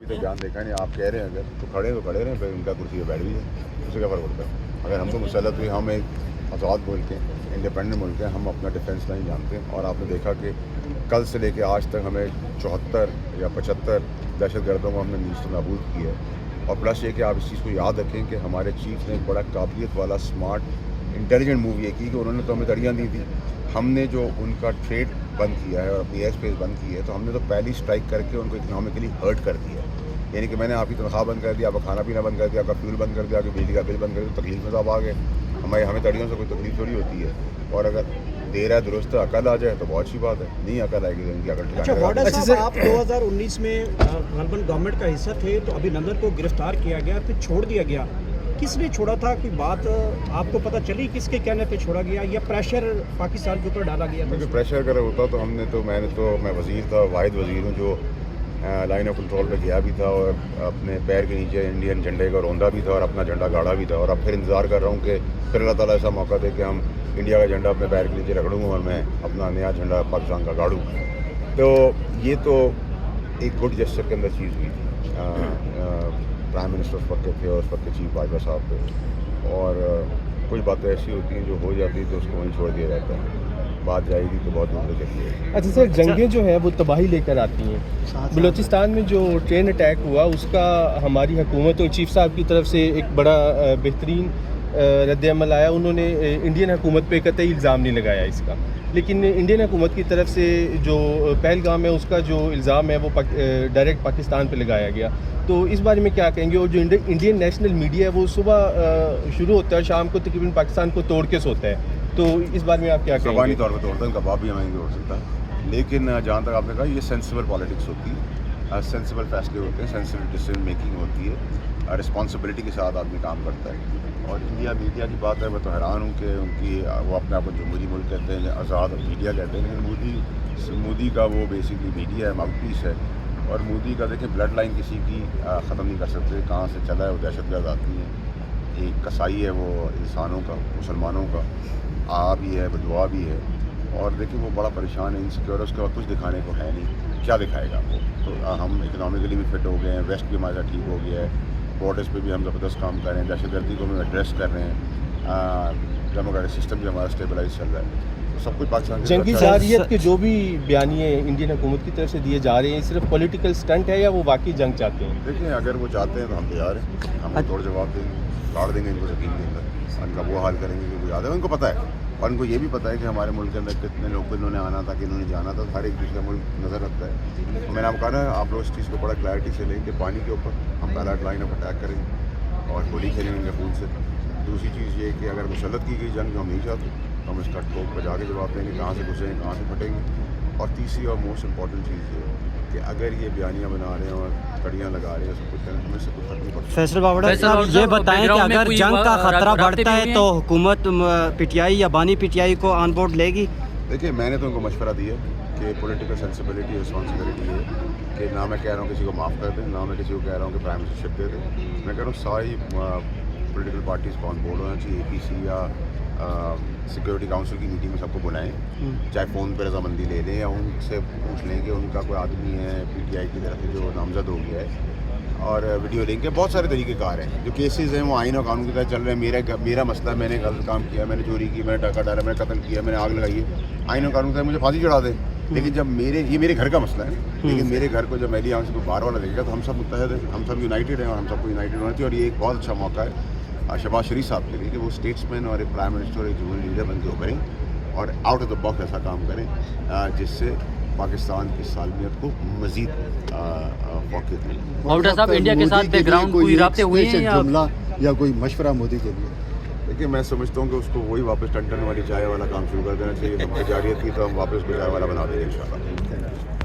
तो जान देखा नहीं, आप कह रहे हैं अगर तो खड़े रहे, फिर उनका कुर्सी पे बैठ भी है, उससे क्या फ़र्क पड़ता है। अगर हमको मुसलत हुई, हम एक आज़ाद मुल्क हैं, इंडिपेंडेंट मुल्क हैं, हम अपना डिफेंस लाइन जानते हैं। और आपने देखा कि कल से लेके आज तक हमें 74 या 75 दहशतगर्दों को हमने नीस्त नाबूद किया है। और प्लस ये कि आप इस चीज़ को याद रखें कि हमारे चीफ ने एक बड़ा काबिलियत वाला स्मार्ट इंटेलिजेंट मूव ये की कि उन्होंने तो हमें तड़ियाँ दी थी, हमने जो उनका ट्रेड बंद किया है और अपनी एयर स्पेस बंद की है, तो हमने तो पहली स्ट्राइक करके उनको इकनॉमिकली हर्ट कर दिया है। यानी कि मैंने आपकी तनख्वाह बंद कर दिया, आपका खाना पीना बंद कर दिया, आपका फ्यूल बंद कर दिया, आपकी बिजली का बिल बंद कर दिया, तो तकलीफ में सब आ गए। हमें तड़ियों से कोई तकलीफ थोड़ी होती है। और अगर देर है दुरुस्त अकल आ जाए तो बहुत अच्छी बात है, नहीं अकल आएगी तो इनकी अकल अच्छा वाडा साहब, आप 2019 में गलबन गवर्नमेंट का हिस्सा थे, तो अभिनंदन को गिरफ्तार किया गया, फिर छोड़ दिया गया। किसने छोड़ा था? कोई बात आपको पता चली किसके कहने पे छोड़ा गया, या प्रेशर पाकिस्तान के ऊपर डाला गया? क्योंकि प्रेशर अगर होता तो मैं वज़ीर था, वाहिद वज़ीर हूँ जो लाइन ऑफ कंट्रोल पे गया भी था और अपने पैर के नीचे इंडियन झंडे का रौंदा भी था और अपना झंडा गाड़ा भी था। और अब फिर इंतज़ार कर रहा हूँ कि फिर अल्लाह ताला ऐसा मौका दे कि हम इंडिया का झंडा अपने पैर के नीचे रगड़ूँ और मैं अपना नया झंडा पाकिस्तान का गाड़ूँ। तो ये तो एक गुड जेस्चर के अंदर चीज़ हुई थी। प्राइम मिनिस्टर उस वक्त थे और उस वक्त के चीफ बाजवा साहब थे। और कुछ बातें ऐसी होती हैं जो हो जाती है तो उसको वहीं छोड़ दिया जाता है, बात जाएगी तो बहुत दूर चली है। अच्छा सर, जंगें जो हैं वो तबाही लेकर आती हैं। बलूचिस्तान में जो ट्रेन अटैक हुआ उसका हमारी हुकूमत और चीफ साहब की तरफ से एक बड़ा बेहतरीन रद्द-ए-अमल आया। उन्होंने इंडियन हुकूमत पे कतई इल्ज़ाम नहीं लगाया इसका, लेकिन इंडियन हुकूमत की तरफ से जो पहलगाम है उसका जो इल्ज़ाम है वो डायरेक्ट पाकिस्तान पे लगाया गया। तो इस बारे में क्या कहेंगे? और जो इंडियन नेशनल मीडिया है वो सुबह शुरू होता है, शाम को तकरीबन पाकिस्तान को तोड़ के सोता है। तो इस बारे में आप क्या कहेंगे? ज़बानी तौर पर तोड़ता है, कबाब भी हमें नहीं तोड़ सकता। लेकिन जहाँ तक आपने कहा, ये सेंसिबल पॉलिटिक्स होती है, सेंसिबल फैसले होते हैं, सेंसिबल डिसीजन मेकिंग होती है, रिस्पॉन्सिबिलिटी के साथ आदमी काम करता है। और इंडिया मीडिया की बात है, मैं तो हैरान हूँ कि वो अपने आप को जमहूरी मुल्क कहते हैं, आज़ाद मीडिया कहते हैं, लेकिन मोदी का वो बेसिकली मीडिया है, माउथपीस है। और मोदी का देखिए ब्लड लाइन किसी की ख़त्म नहीं कर सकते, कहाँ से चला है वो दहशतगर्द आती है। एक कसाई है वो इंसानों का, मुसलमानों का भी है, बदुआ भी है। और देखिए वो बड़ा परेशान है, इनसिक्योर है, उसके बाद कुछ दिखाने को है नहीं, क्या दिखाएगा वो। तो हम इकनॉमिकली भी फिट हो गए हैं, वेस्ट भी हमारा ठीक हो गया है, बॉर्डर्स पे भी हम ज़बरदस्त काम कर रहे हैं, दहशतगर्दी को हम एड्रेस कर रहे हैं, डेमोक्रेटिक सिस्टम भी हमारा स्टेबलाइज चल रहा है। तो सब कुछ पाकिस्तान जंगी जारियत के जो भी बयानिए इंडियन हुकूमत की तरफ से दिए जा रहे हैं, सिर्फ पॉलिटिकल स्टंट है या वो वाकई जंग चाहते हैं? देखिए अगर वो चाहते हैं तो हम तैयार हैं, हम तोड़ जवाब देंगे, गाड़ देंगे इनको ज़मीन के अंदर, उनका वो हाल करेंगे कि वो याद है, उनको पता है। और उनको ये भी पता है कि हमारे मुल्क के अंदर कितने लोग इन्होंने आना था, कि इन्होंने जाना था, हर एक दूसरा मुल्क नज़र रखता है। तो मैंने आपको कहा ना, आप लोग इस चीज़ को बड़ा क्लैरिटी से लें कि पानी के ऊपर हम पहला लाइन ऑफ अटैक करेंगे और होली खेलेंगे उनके खून से। दूसरी चीज़ ये कि अगर मुसल्लत की गई जंग जो हम नहीं चाहते तो हम इसका ठोक बजा के जवाब देंगे, कहाँ से घुसेंगे, कहाँ से फटेंगे। और तीसरी और मोस्ट इम्पॉर्टेंट चीज़ ये कि अगर ये बयानियाँ बना रहे हैं और कड़ियाँ लगा रहे हैं, सब कुछ करें, हमें से कुछ फर्क नहीं पड़ता। फैसल बावड़ा साहब, ये बताएं कि अगर जंग का खतरा बढ़ता है तो हुकूमत पीटीआई या बानी पीटीआई को ऑन बोर्ड लेगी? देखिए मैंने तो उनको मशवरा दिया कि पॉलिटिकल सेंसिबिलिटी रिस्पॉन्सिबिलिटी है कि ना मैं कह रहा हूँ किसी को माफ़ कर दें, ना मैं किसी को कह रहा हूँ कि प्राइम मिनिस्टरशिप दे दें। मैं कह रहा हूँ सारी पॉलिटिकल पार्टीज़ को ऑन बोर्ड होना चाहिए, APC या सिक्योरिटी काउंसिल की मीटिंग में सबको बुलाएं, चाहे फ़ोन पर रजामंदी ले लें या उनसे पूछ लें कि उनका कोई आदमी है PTI की तरफ से जो नामजद हो गया है, और वीडियो लिंक के बहुत सारे तरीक़ेकार हैं। जो केसेस हैं वो आइन और कानून की तरह चल रहे हैं। मेरा मसला, मैंने गलत काम किया, मैंने चोरी की, मैंने टाका डाला, मैंने कत्ल किया, मैंने आग लगाई है, आइन और कानून की तरह मुझे फांसी चढ़ा दें। लेकिन जब ये मेरे घर का मसला है, लेकिन मेरे घर को जब मेरी आँख से कोई बाहर वाला देखेगा तो हम सब मुत्तहद हैं, हम सब यूनाइटेड हैं और हम सबको यूनाइटेड होना चाहिए। और ये एक बहुत अच्छा मौका है शहबाज शरीफ साहब के लिए कि वो स्टेट्समैन और एक प्राइम मिनिस्टर और एक जमहूरी लीडर बन के उभरें और आउट ऑफ द बॉक्स ऐसा काम करें जिससे पाकिस्तान की सालमियत को मज़ीद मौके दें। बावड़ा साहब, इंडिया के साथ बैकग्राउंड कोई राब्ते हुए हैं जुमला या कोई मशवरा मोदी के लिए? देखिए मैं समझता हूँ कि उसको वही वापस टन वाली चाय वाला काम शुरू कर देना चाहिए। जारियत की तो हम वापस को चाय वाला बना देंगे इंशाल्लाह।